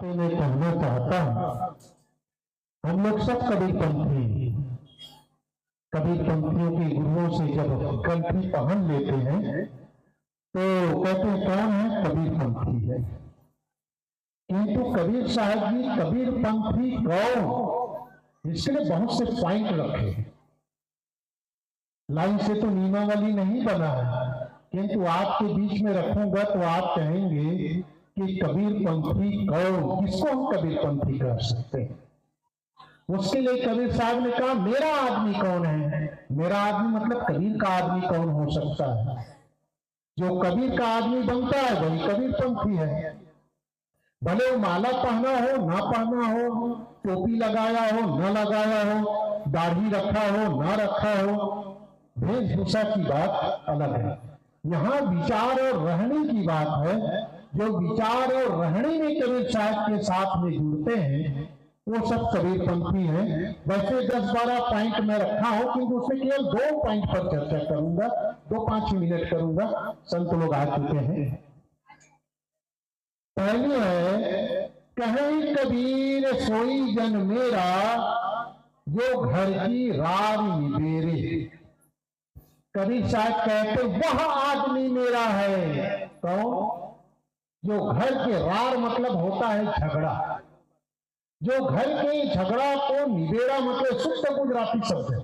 तो मैं कहना चाहता हूं, हम लोग सब कबीरपंथी हैं। कबीरपंथियों के गुरुओं से जब कंठी पहन लेते हैं तो कहते हैं कौन है, कबीरपंथी है। किंतु कबीर साहब जी कबीरपंथी कौन, इसके लिए बहुत से पॉइंट रखे हैं। लाइन से तो नियमावली नहीं बना है, किंतु आपके बीच में रखूंगा तो आप कहेंगे कि कबीरपंथी कौन, किसको हम कबीरपंथी कह सकते हैं। उसके लिए कबीर साहब ने कहा मेरा आदमी कौन है। मेरा आदमी मतलब कबीर का आदमी कौन हो सकता है। जो कबीर का आदमी बनता है वही कबीरपंथी है। भले वो माला पहना हो ना पहना हो, टोपी लगाया हो ना लगाया हो, दाढ़ी रखा हो ना रखा हो, वेशभूषा की बात अलग है। यहाँ विचार और रहने की बात है। जो विचार और रहने में कबीर साहब के साथ में जुड़ते हैं वो सब कबीरपंथी हैं। वैसे 10-12 पॉइंट में रखा हूं, किंतु उसमें केवल 2 पॉइंट पर चर्चा करूंगा, 2-5 मिनट करूंगा। संत लोग आ चुके हैं। पहले है कहीं कबीर सोई जन मेरा, जो घर की रार निबेरे। कबीर साहब कहते वह आदमी मेरा है। तो जो घर के रार मतलब होता है झगड़ा, जो घर के झगड़ा को निबेड़ा, मतलब शुद्ध गुजराती शब्द है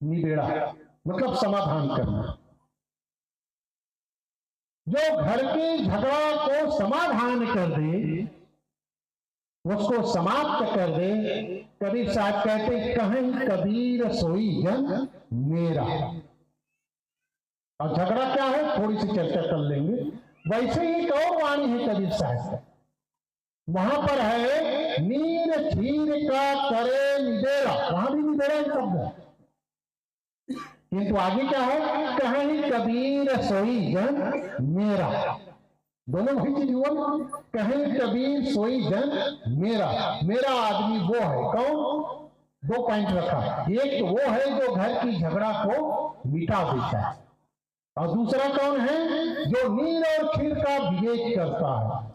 निबेड़ा, मतलब समाधान करना। जो घर के झगड़ा को समाधान कर दे, उसको समाप्त कर दे। कबीर साहब कहते कहीं कबीर सोई जन मेरा। और झगड़ा क्या है थोड़ी सी चर्चा कर लेंगे। वैसे ही एक और वाणी है कबीर साहब का, वहां पर है नीर छीर का करे निबेड़ा, वहां भी निबेड़ा शब्द है। किंतु आगे क्या है, कहीं कबीर सोई जन मेरा, दोनों वही चीज हुआ। कहीं कबीर सोई जन मेरा, मेरा आदमी वो है कौन। 2 पॉइंट रखा, एक तो वो है जो घर की झगड़ा को मिटा देता है, और दूसरा कौन है जो नीर और क्षीर का विवेक करता है।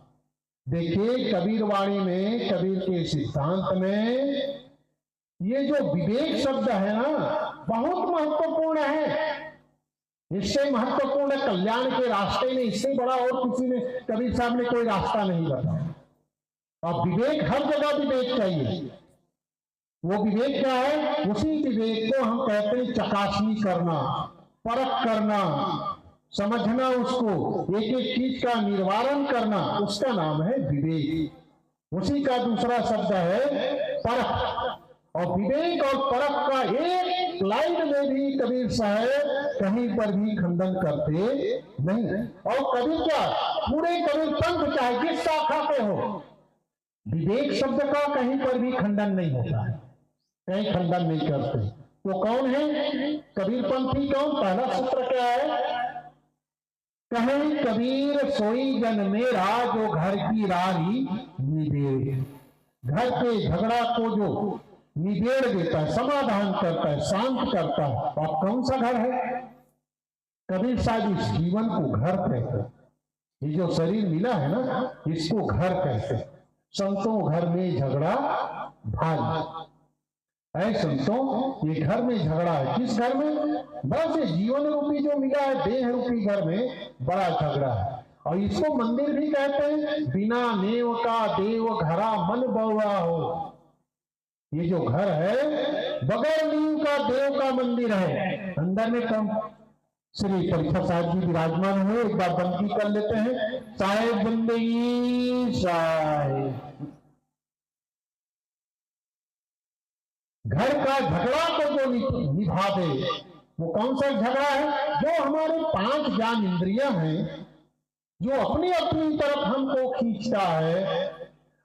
देखिए कबीर वाणी में, कबीर के सिद्धांत में ये जो विवेक शब्द है ना बहुत महत्वपूर्ण है। इससे महत्वपूर्ण कल्याण के रास्ते में इससे बड़ा और किसी ने, कबीर साहब ने कोई रास्ता नहीं बताया। और विवेक हर जगह विवेक चाहिए। वो विवेक क्या है, उसी विवेक को हम कहते हैं चकासनी करना, परख करना, समझना, उसको एक एक चीज का निर्वारण करना, उसका नाम है विवेक। उसी का दूसरा शब्द है परख। और विवेक और परख का एक स्लाइड में भी कबीर साहब कहीं पर भी खंडन करते नहीं। और कबीर क्या, पूरे कबीर पंथ चाहे जिस शाखा पे हो, विवेक शब्द का कहीं पर भी खंडन नहीं होता है, कहीं खंडन नहीं करते। तो कौन है कबीरपंथी कौन। पहला सूत्र क्या है, कहीं कबीर सोई जन मेरा, जो घर की रारी निबेड़े। घर के झगड़ा को जो निबेड़ देता है, समाधान करता है, शांत करता है। और कौन सा घर है, कबीर साहब इस जीवन को घर कहते हैं। ये जो शरीर मिला है ना, इसको घर कहते हैं। संतों घर में झगड़ा भारी है। संतों ये घर में झगड़ा है। किस घर में, बस ये जीवन रूपी जो मिला है, देह रूपी घर में बड़ा झगड़ा है। और इसको मंदिर भी कहते हैं। बिना नेव का देव घरा मन बउआ हो। ये जो घर है बगैर नींव का देव का मंदिर है। अंदर में कम श्री परीक्षा साहब जी विराजमान हुए, एक बार बंदी कर लेते हैं। साहेब बंदगी साहेब। घर का झगड़ा को जो निभा दे, वो कौन सा झगड़ा है, जो हमारे 5 ज्ञान इंद्रियां हैं, जो अपनी अपनी तरफ हमको खींचता है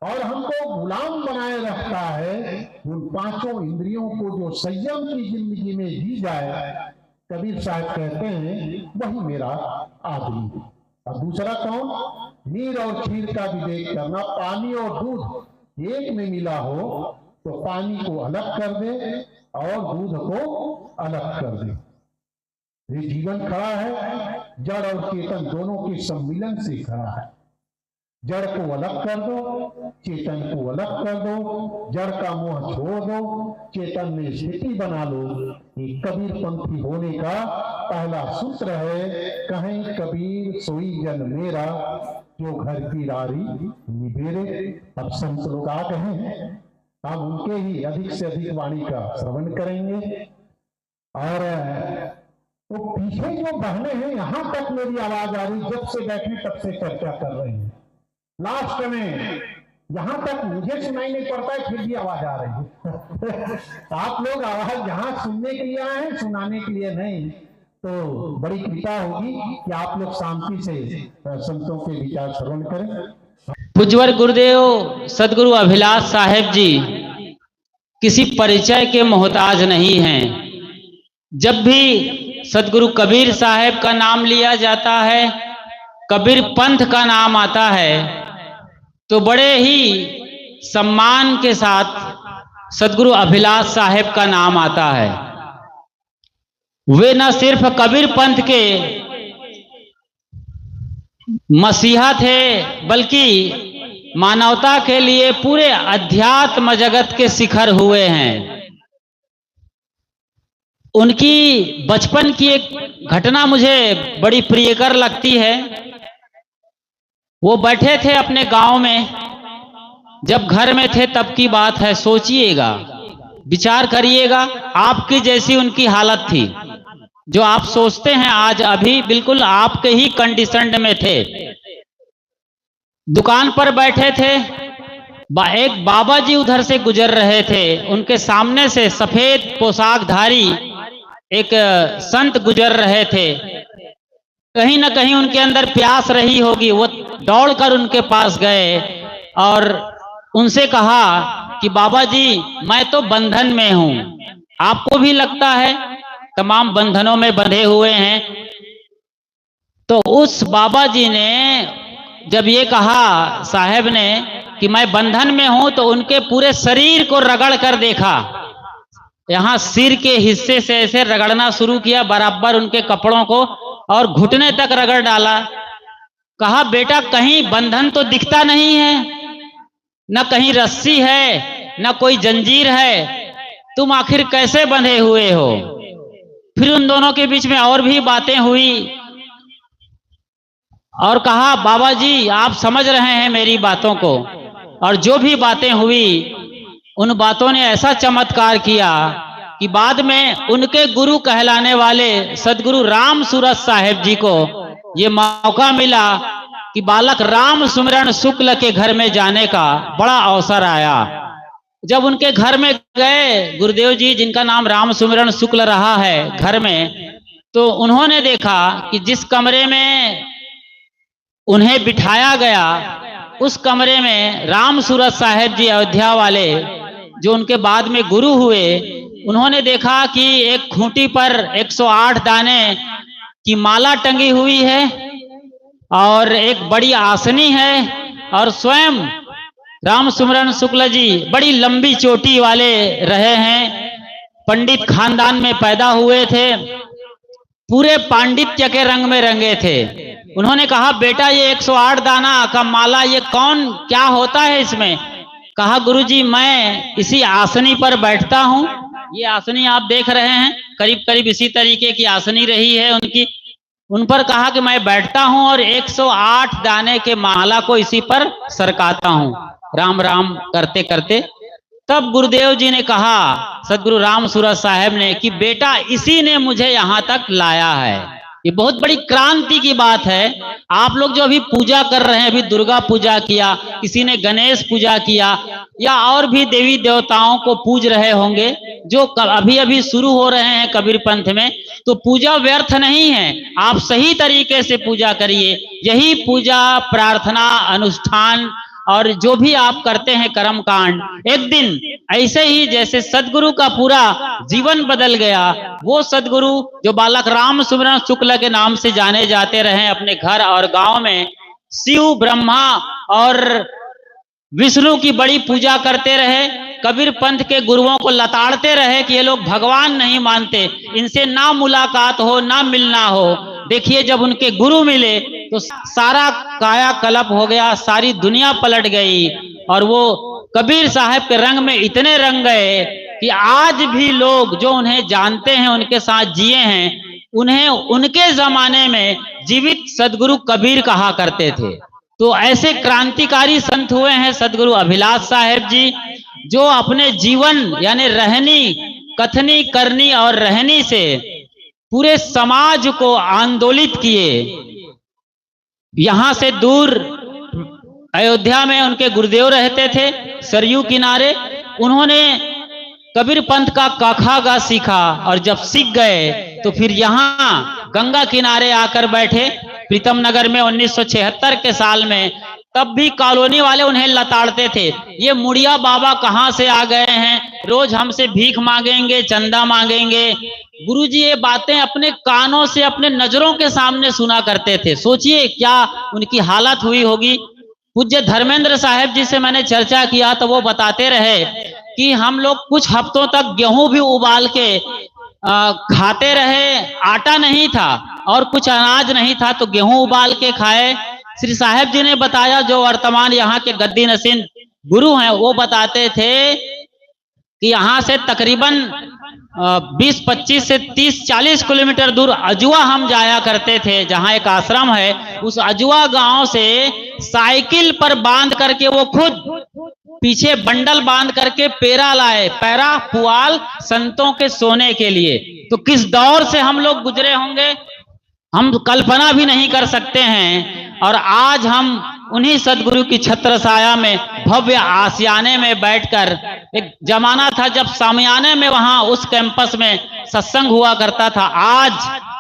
और हमको गुलाम बनाए रखता है। उन 5 इंद्रियों को जो संयम की जिंदगी में जी जाए, कबीर साहब कहते हैं वही मेरा आदमी। और दूसरा कौन, नीर और क्षीर का विवेक करना। पानी और दूध एक में मिला हो तो पानी को अलग कर दे और दूध को अलग कर दे। ये जीवन खड़ा है, जड़ और चेतन दोनों के सम्मिलन से खड़ा है। जड़ को अलग कर दो, चेतन को अलग कर दो, जड़ का मोह छोड़ दो, चेतन में स्थिति बना लो। ये कबीर पंथी होने का पहला सूत्र है। कहीं कबीर सोई जन मेरा, जो घर की रारी निबेरे। अब संत लोग आ गए हैं, हम उनके ही अधिक से अधिक वाणी का श्रवण करेंगे। और तो पीछे जो बहने हैं, यहां तक मेरी आवाज आ रही, जब से बैठे तब से चर्चा कर रहे हैं। लास्ट में यहां तक मुझे सुनाई नहीं पड़ता है, फिर भी आवाज आ रही है। आप लोग आवाज यहां सुनने के लिए आए हैं, सुनाने के लिए नहीं। तो बड़ी कृपा होगी कि आप लोग शांति से संतों के विचार श्रवण करें। पूज्यवर गुरुदेव सदगुरु अभिलाष साहेब जी किसी परिचय के मोहताज नहीं हैं। जब भी सदगुरु कबीर साहेब का नाम लिया जाता है, कबीर पंथ का नाम आता है, तो बड़े ही सम्मान के साथ सदगुरु अभिलाष साहेब का नाम आता है। वे न सिर्फ कबीर पंथ के मसीहा थे, बल्कि मानवता के लिए पूरे अध्यात्म जगत के शिखर हुए हैं। उनकी बचपन की एक घटना मुझे बड़ी प्रियकर लगती है। वो बैठे थे अपने गांव में, जब घर में थे तब की बात है। सोचिएगा, विचार करिएगा, आपकी जैसी उनकी हालत थी। जो आप सोचते हैं आज, अभी बिल्कुल आपके ही कंडीशन में थे। दुकान पर बैठे थे, एक बाबा जी उधर से गुजर रहे थे। उनके सामने से सफेद पोशाकधारी एक संत गुजर रहे थे। कहीं ना कहीं उनके अंदर प्यास रही होगी, वो दौड़कर उनके पास गए और उनसे कहा कि बाबा जी, मैं तो बंधन में हूं, आपको भी लगता है तमाम बंधनों में बंधे हुए हैं। तो उस बाबा जी ने जब ये कहा साहब ने कि मैं बंधन में हूं, तो उनके पूरे शरीर को रगड़ कर देखा। यहां सिर के हिस्से से ऐसे रगड़ना शुरू किया, बराबर उनके कपड़ों को, और घुटने तक रगड़ डाला। कहा, बेटा कहीं बंधन तो दिखता नहीं है, न कहीं रस्सी है, न कोई जंजीर है, तुम आखिर कैसे बंधे हुए हो? फिर उन दोनों के बीच में और भी बातें हुई और कहा, बाबा जी आप समझ रहे हैं मेरी बातों को। और जो भी बातें हुई, उन बातों ने ऐसा चमत्कार किया कि बाद में उनके गुरु कहलाने वाले सदगुरु राम सूरत साहेब जी को ये मौका मिला कि बालक राम सुमिरन शुक्ल के घर में जाने का बड़ा अवसर आया। जब उनके घर में गए गुरुदेव जी, जिनका नाम राम सुमिरन शुक्ल रहा है घर में, तो उन्होंने देखा कि जिस कमरे में उन्हें बिठाया गया, उस कमरे में राम सूरत साहेब जी अयोध्या वाले, जो उनके बाद में गुरु हुए, उन्होंने देखा कि एक खूंटी पर 108 दाने की माला टंगी हुई है और एक बड़ी आसनी है, और स्वयं राम सुमिरन शुक्ल जी बड़ी लंबी चोटी वाले रहे हैं, पंडित खानदान में पैदा हुए थे, पूरे पांडित्य के रंग में रंगे थे। उन्होंने कहा, बेटा ये 108 दाना का माला, ये कौन, क्या होता है इसमें? कहा, गुरुजी मैं इसी आसनी पर बैठता हूं। ये आसनी आप देख रहे हैं, करीब करीब इसी तरीके की आसनी रही है उनकी। उन पर कहा कि मैं बैठता हूं और 108 दाने के माला को इसी पर सरकाता हूं, राम राम करते करते। तब गुरुदेव जी ने कहा, सदगुरु राम सूरत साहेब ने, कि बेटा इसी ने मुझे यहां तक लाया है। ये बहुत बड़ी क्रांति की बात है। आप लोग जो अभी पूजा कर रहे हैं, अभी दुर्गा पूजा किया, किसी ने गणेश पूजा किया, या और भी देवी देवताओं को पूज रहे होंगे, जो अभी अभी शुरू हो रहे हैं कबीर पंथ में, तो पूजा व्यर्थ नहीं है। आप सही तरीके से पूजा करिए। यही पूजा, प्रार्थना, अनुष्ठान और जो भी आप करते हैं कर्म कांड, एक दिन ऐसे ही जैसे सदगुरु का पूरा जीवन बदल गया, वो सदगुरु जो बालक राम सुमिरन शुक्ल के नाम से जाने जाते रहे, अपने घर और गांव में शिव, ब्रह्मा और विष्णु की बड़ी पूजा करते रहे, कबीर पंथ के गुरुओं को लताड़ते रहे कि ये लोग भगवान नहीं मानते, इनसे ना मुलाकात हो, ना मिलना हो। देखिए जब उनके गुरु मिले तो सारा कायाकल्प हो गया, सारी दुनिया पलट गई और वो कबीर साहब के रंग में इतने रंग गए कि आज भी लोग जो उन्हें जानते हैं, उनके साथ जिए हैं, उन्हें उनके जमाने में जीवित सदगुरु कबीर कहा करते थे। तो ऐसे क्रांतिकारी संत हुए हैं सदगुरु अभिलाष साहेब जी, जो अपने जीवन यानी रहनी, कथनी, करनी और रहनी से पूरे समाज को आंदोलित किए। यहां से दूर अयोध्या में उनके गुरुदेव रहते थे, सरयू किनारे। उन्होंने कबीर पंथ का काखा सीखा और जब सीख गए तो फिर यहाँ गंगा किनारे आकर बैठे प्रीतम नगर में 1976 के साल में। तब भी कॉलोनी वाले उन्हें लताड़ते थे, ये मुड़िया बाबा कहाँ से आ गए हैं, रोज हमसे भीख मांगेंगे, चंदा मांगेंगे। गुरुजी ये बातें अपने कानों से, अपने नजरों के सामने सुना करते थे। सोचिए क्या उनकी हालत हुई होगी। पूज्य धर्मेंद्र साहब जी से मैंने चर्चा किया तो वो बताते रहे कि हम लोग कुछ हफ्तों तक गेहूं भी उबाल के खाते रहे, आटा नहीं था और कुछ अनाज नहीं था तो गेहूं उबाल के खाए। श्री साहब जी ने बताया, जो वर्तमान यहाँ के गद्दी नसीन गुरु हैं, वो बताते थे कि यहाँ से तकरीबन 20-25 से 30-40 किलोमीटर दूर अजुआ हम जाया करते थे, जहाँ एक आश्रम है। उस अजुआ गांव से साइकिल पर बांध करके वो खुद पीछे बंडल बांध करके पेरा लाए, पैरा पुआल संतों के सोने के लिए। तो किस दौर से हम लोग गुजरे होंगे, हम कल्पना भी नहीं कर सकते हैं। और आज हम उन्हीं सदगुरु की छत्र छाया में भव्य आशियाने में बैठकर, एक जमाना था जब सामियाने में वहां उस कैंपस में सत्संग हुआ करता था। आज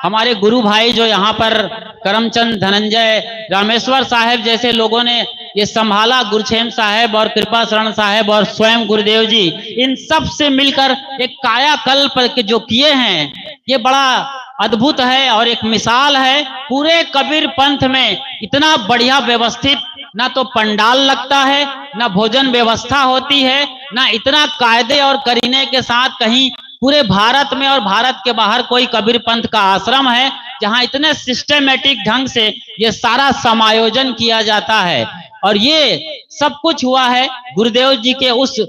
हमारे गुरु भाई जो यहाँ पर करमचंद, धनंजय, रामेश्वर साहब जैसे लोगों ने ये संभाला, गुरछेम साहब और कृपा शरण साहब और स्वयं गुरुदेव जी, इन सब से मिलकर एक कायाकल्प जो किए हैं, ये बड़ा अद्भुत है और एक मिसाल है। पूरे कबीर पंथ में इतना बढ़िया व्यवस्थित ना तो पंडाल लगता है, ना भोजन व्यवस्था होती है, ना इतना कायदे और करीने के साथ कहीं पूरे भारत में और भारत के बाहर कोई कबीर पंथ का आश्रम है जहां इतने सिस्टमेटिक ढंग से ये सारा समायोजन किया जाता है। और ये सब कुछ हुआ है गुरुदेव जी के उस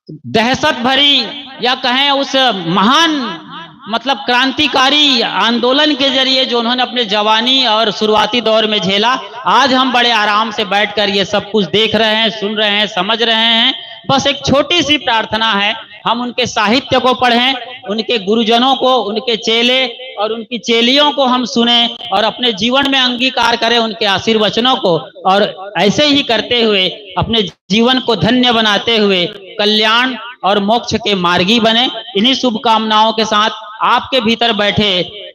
दहशत भरी या कहें उस महान मतलब क्रांतिकारी आंदोलन के जरिए जो उन्होंने अपने जवानी और शुरुआती दौर में झेला। आज हम बड़े आराम से बैठकर ये सब कुछ देख रहे हैं, सुन रहे हैं, समझ रहे हैं। बस एक छोटी सी प्रार्थना है, हम उनके साहित्य को पढ़ें, उनके गुरुजनों को, उनके चेले और उनकी चेलियों को हम सुने और अपने जीवन में अंगीकार करें उनके आशीर्वचनों को, और ऐसे ही करते हुए अपने जीवन को धन्य बनाते हुए कल्याण और मोक्ष के मार्गी बने। इन्हीं शुभकामनाओं के साथ आपके भीतर बैठे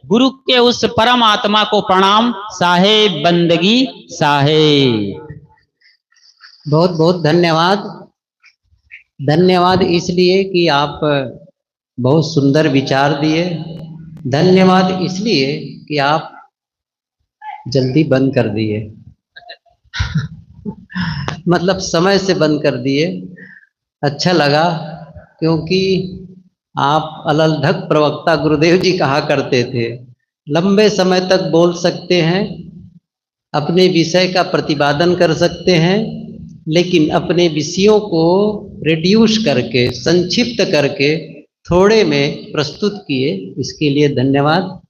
गुरु के उस परम आत्मा को प्रणाम। साहेब बंदगी साहेब। बहुत बहुत धन्यवाद। धन्यवाद इसलिए कि आप बहुत सुंदर विचार दिए। धन्यवाद इसलिए कि आप जल्दी बंद कर दिए मतलब समय से बंद कर दिए। अच्छा लगा, क्योंकि आप अललढक प्रवक्ता गुरुदेव जी कहा करते थे, लंबे समय तक बोल सकते हैं, अपने विषय का प्रतिपादन कर सकते हैं, लेकिन अपने विषयों को रिड्यूस करके, संक्षिप्त करके थोड़े में प्रस्तुत किए। इसके लिए धन्यवाद।